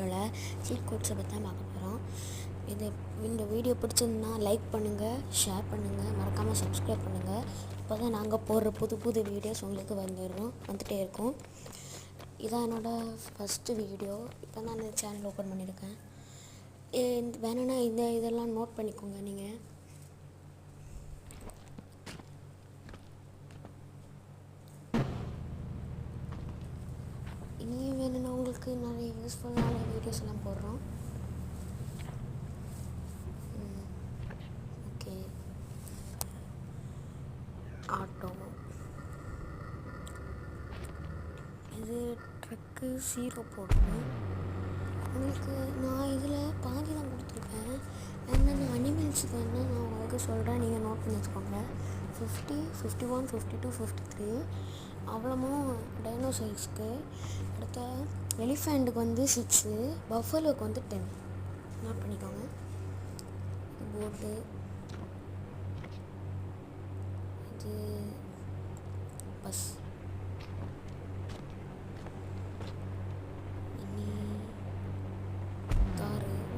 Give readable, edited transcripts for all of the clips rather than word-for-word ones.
வீடியோவில் சீட் கோட்ஸை பற்றி தான் பார்க்க போகிறோம். இந்த வீடியோ பிடிச்சிருந்தா லைக் பண்ணுங்கள், ஷேர் பண்ணுங்கள், மறக்காமல் சப்ஸ்கிரைப் பண்ணுங்கள். இப்போ தான் நாங்கள் போடுற புது வீடியோஸ் உங்களுக்கு வந்துகிட்டே இருக்கும். இதான் என்னோடய ஃபஸ்ட்டு வீடியோ. இப்போ தான் இந்த சேனல் ஓப்பன் பண்ணியிருக்கேன். வேணும்னா இதெல்லாம் நோட் பண்ணிக்கோங்க. நீங்கள் இனியும் வேணும்னா உங்களுக்கு நிறைய யூஸ்ஃபுல்லான வீடியோஸ் எல்லாம் போடுறோம். ஓகே, ஆட்டோ இது ட்ரக்கு 0 போடணும். உங்களுக்கு நான் இதில் பாதி தான் கொடுத்துருக்கேன். என்னென்ன அனிமல்ஸுக்கு வந்து நான் உங்களுக்கு சொல்கிறேன், நீங்கள் நோட் பண்ணி வச்சுக்கோங்க. 50, 51, 52, 53 அவ்வளோமும் டைனோசைட்ஸ்க்கு. அடுத்த எலிஃபெண்ட்டுக்கு வந்து 6, பஃபலோக்கு வந்து 10 நோட் பண்ணிக்கோங்க. போட்டு இது பஸ்.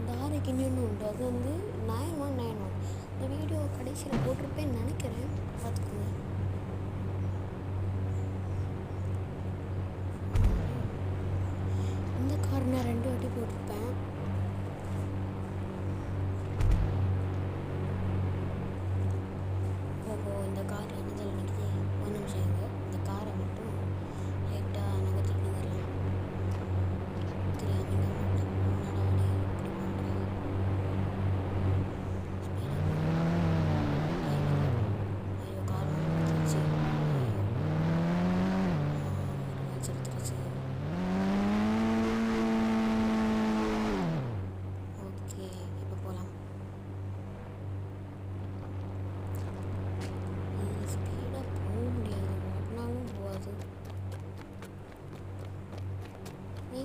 தாருக்கு இன்னொன்று உண்டு, அது வந்து 9191. இந்த வீடியோ கடைசியில் போட்டிருப்பேன்னு நினைக்கிறேன், பார்த்துக்கோங்க. இந்த கார் நான் 2 வாட்டி போட்டிருப்பேன். ஓஹோ, இந்த கார் என்னதில் நிற்கிது? ஒரு நிமிஷம் இருங்க. இந்த காரை மட்டும் லைட்டாக நகர்த்திட்டு வந்துடலாம். தெரியாமல்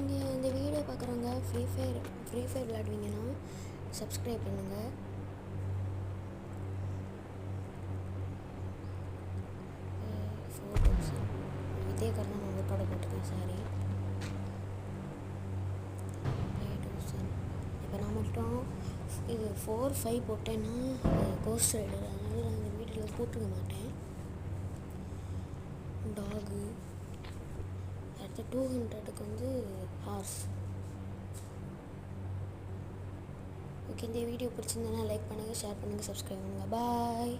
நீங்கள் இந்த வீடியோ பார்க்குறவங்க ஃப்ரீ ஃபயர் விளையாடுவீங்கன்னா சப்ஸ்கிரைப் பண்ணுங்கள். இதே காரணம் நான் ஒரு படம் போட்டிருக்கேன். சாரி, 5000. இப்போ நான் மட்டும் இது 4, 5 போட்டேன்னா கோஸ்ட் ரைடர், அதனால நான் இந்த வீடியோவில் போட்டுக்க மாட்டேன். டாகு. அடுத்த 200க்கு வந்து ஹார்ஸ். ஓகே, இந்த வீடியோ பிடிச்சிருந்தேன்னா லைக் பண்ணுங்கள், ஷேர் பண்ணுங்கள், சப்ஸ்கிரைப் பண்ணுங்கள். பாய்.